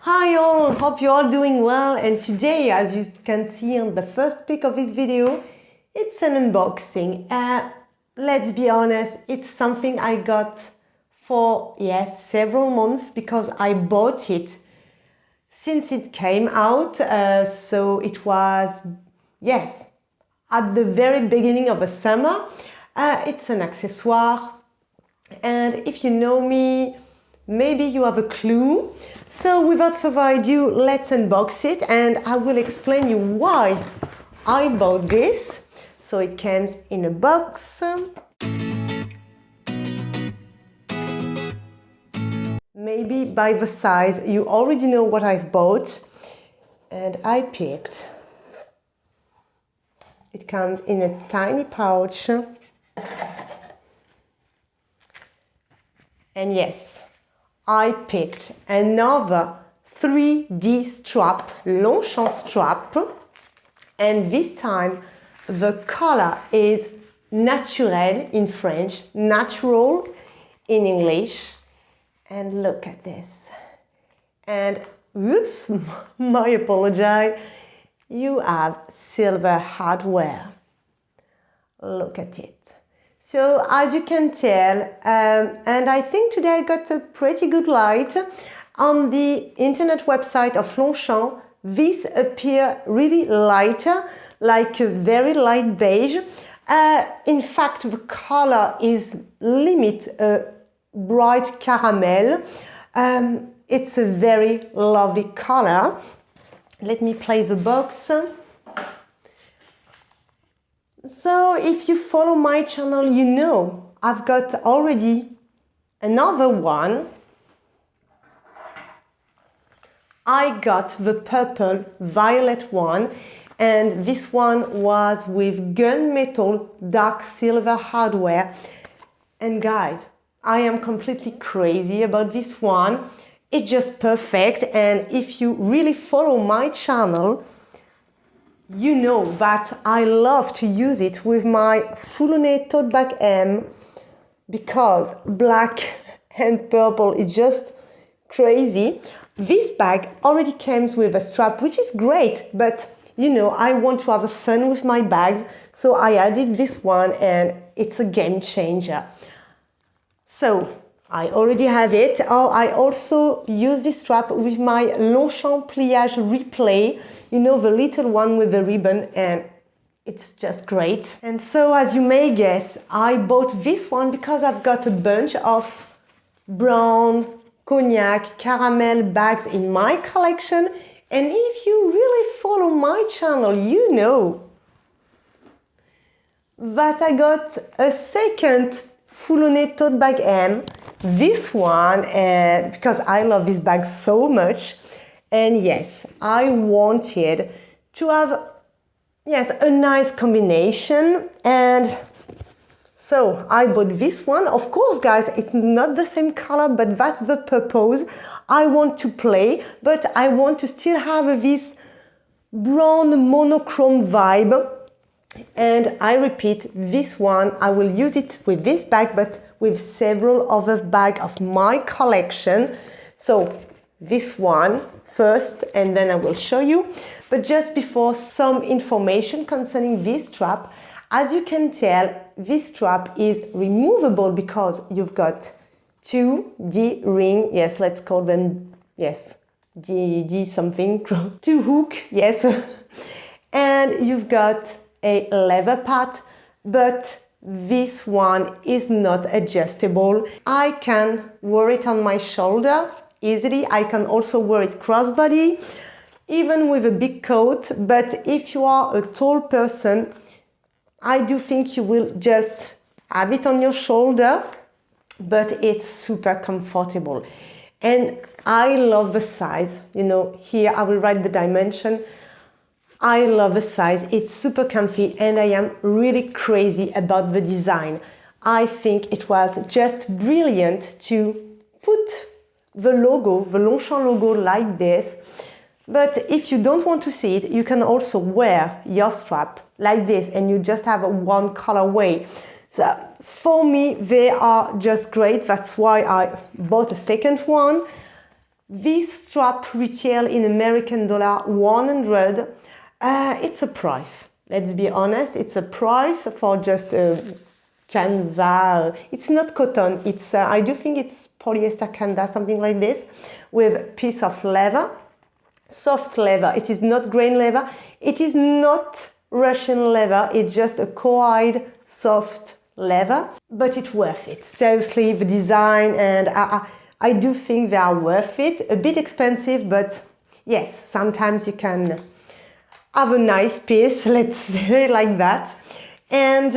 Hi all, hope you're all doing well, and today, as you can see on the first pic of this video, it's an unboxing. Let's be honest, it's something I got for, several months because I bought it since it came out. So it was, at the very beginning of the summer. It's an accessoire, and if you know me, maybe you have a clue. So without further ado, let's unbox it and I will explain you why I bought this. So it comes in a box. Maybe by the size you already know what I've bought, and I picked. It comes in a tiny pouch. And yes, I picked another 3D strap, Longchamp strap, and this time the color is naturel in French, natural in English, and look at this. And whoops, my apology, you have silver hardware. Look at it. So as you can tell, and I think today I got a pretty good light on the internet website of Longchamp. This appears really lighter, like a very light beige. In fact, the color is bright caramel. It's a very lovely color. Let me play the box. So if you follow my channel, you know I've got already another one. I got the purple violet one, and this one was with gunmetal dark silver hardware. And guys, I am completely crazy about this one. It's just perfect, and if you really follow my channel, you know that I love to use it with my Foulonné Tote bag M, because black and purple is just crazy. This bag already comes with a strap, which is great, but you know, I want to have fun with my bags, so I added this one and it's a game changer. So I already have it. Oh, I also use this strap with my Longchamp pliage replay. You know, the little one with the ribbon, and it's just great. And so, as you may guess, I bought this one because I've got a bunch of brown, cognac, caramel bags in my collection. And if you really follow my channel, you know that I got a second Foulonné Tote bag M. This one, because I love this bag so much. And yes, I wanted to have, a nice combination. And so I bought this one. Of course, guys, it's not the same color, but that's the purpose. I want to play, but I want to still have this brown monochrome vibe. And I repeat, this one, I will use it with this bag, but with several other bags of my collection. So this one first, and then I will show you. But just before, some information concerning this strap. As you can tell, this strap is removable because you've got two D-ring, let's call them, D something, two hook, and you've got a leather pad, but this one is not adjustable. I can wear it on my shoulder easily. I can also wear it crossbody, even with a big coat. But if you are a tall person, I do think you will just have it on your shoulder, but it's super comfortable. And I love the size. You know, here I will write the dimension. I love the size. It's super comfy, and I am really crazy about the design. I think it was just brilliant to put the logo, the Longchamp logo, like this. But if you don't want to see it, you can also wear your strap like this, and you just have one colorway. So for me, they are just great. That's why I bought a second one. This strap retail in American dollar 100. It's a price. Let's be honest, it's a price for just a canvas. It's not cotton. It's I do think it's polyester canvas, something like this, with a piece of leather, soft leather. It is not grain leather. It is not Russian leather. It's just a coed soft leather, but it's worth it. Seriously, the design, and I do think they are worth it. A bit expensive, but yes, sometimes you can have a nice piece, let's say it like that. And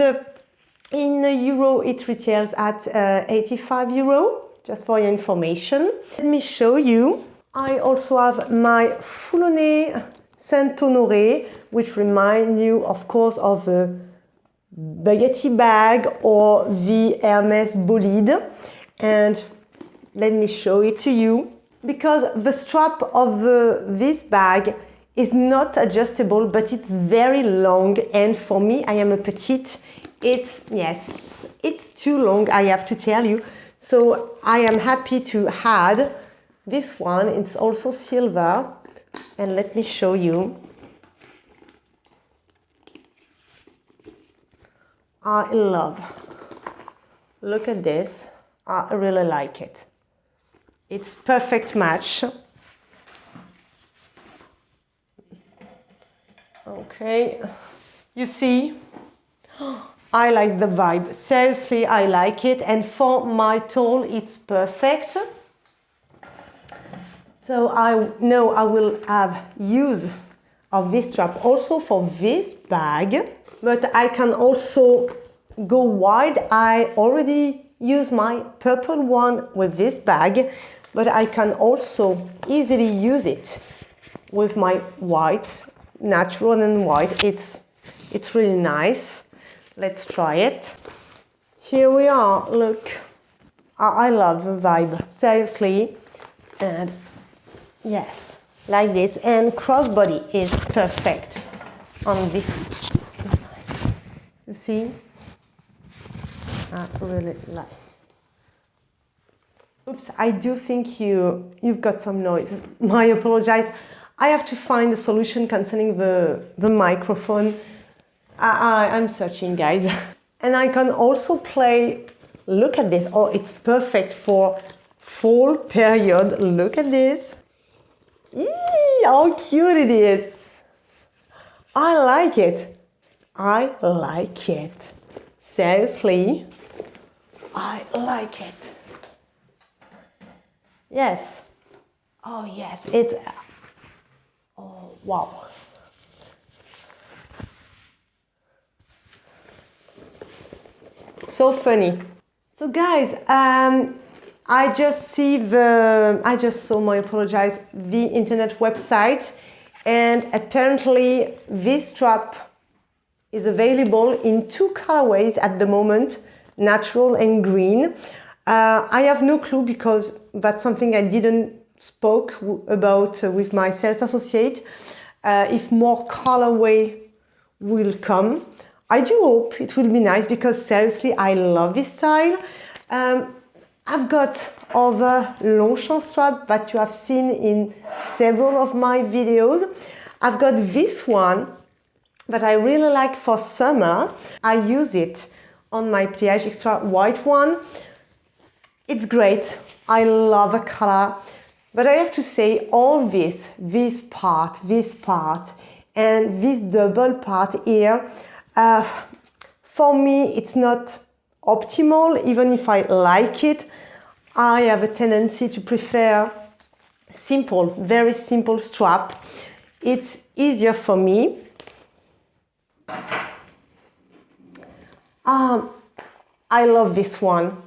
in euro, it retails at 85 euro, just for your information. Let me show you. I also have my Foulonné Honoré, which remind you, of course, of the Baghetti bag or the Hermès bolide. And let me show it to you. Because the strap of this bag is not adjustable, but it's very long, and for me, I am a petite, it's too long, I have to tell you. So I am happy to add this one. It's also silver, and let me show you. I love, look at this, I really like it. It's perfect match. Okay, you see, I like the vibe. Seriously, I like it, and for my tall, it's perfect. So I know I will have use of this strap also for this bag, but I can also go wide. I already use my purple one with this bag, but I can also easily use it with my white, natural and white. It's really nice. Let's try it. Here we are, look. I love the vibe, seriously. And yes, like this. And crossbody is perfect on this. You see? I really like. Oops, I do think you've got some noise. I apologize. I have to find a solution concerning the microphone. I'm searching, guys. And I can also play, look at this. Oh, it's perfect for fall period. Look at this. Eee, how cute it is. I like it. I like it. Seriously, I like it. Yes. Oh, yes. It's... Oh, wow. So funny. So guys, I just saw, my apologize, the internet website, and apparently this strap is available in 2 colorways at the moment, natural and green. I have no clue because that's something I didn't spoke about with my sales associate, if more colorway will come. I do hope it will be nice because seriously I love this style. I've got other Longchamp straps that you have seen in several of my videos. I've got this one that I really like for summer. I use it on my Pliage Extra white one. It's great. I love the color. But I have to say, all this part, and this double part here, for me, it's not optimal. Even if I like it, I have a tendency to prefer simple, very simple strap. It's easier for me. I love this one.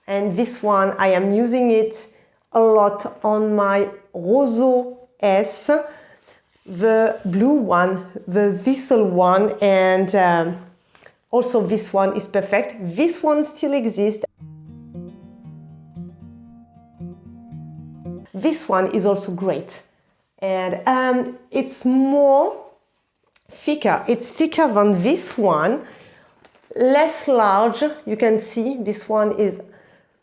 And this one, I am using it a lot on my Roseau S, the blue one, the Vissel one, and also this one is perfect. This one still exists. This one is also great, and it's more thicker. It's thicker than this one, less large. You can see this one is,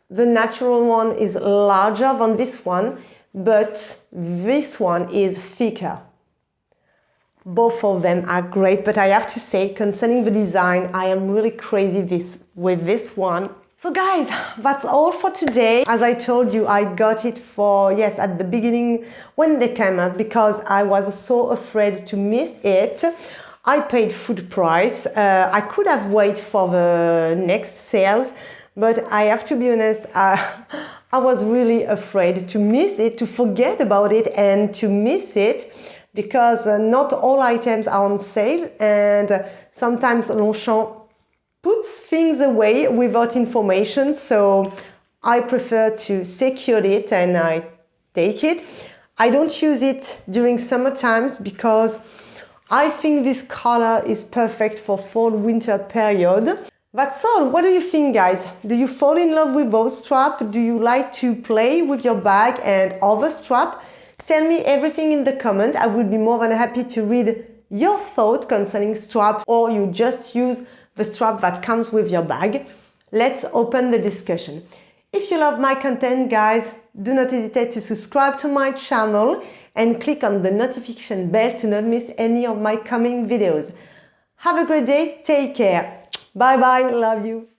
the natural one is larger than this one, but this one is thicker. Both of them are great, but I have to say, concerning the design, I am really crazy with this one. So guys, that's all for today. As I told you, I got it for, yes, at the beginning when they came out, because I was so afraid to miss it. I paid full price. I could have waited for the next sales, but I have to be honest, I was really afraid to miss it, to forget about it and to miss it, because not all items are on sale, and sometimes Longchamp puts things away without information, so I prefer to secure it and I take it. I don't use it during summer times because I think this color is perfect for fall-winter period. That's all. What do you think, guys? Do you fall in love with those straps? Do you like to play with your bag and other strap? Tell me everything in the comment. I would be more than happy to read your thoughts concerning straps, or you just use the strap that comes with your bag. Let's open the discussion. If you love my content, guys, do not hesitate to subscribe to my channel and click on the notification bell to not miss any of my coming videos. Have a great day. Take care. Bye bye. Love you.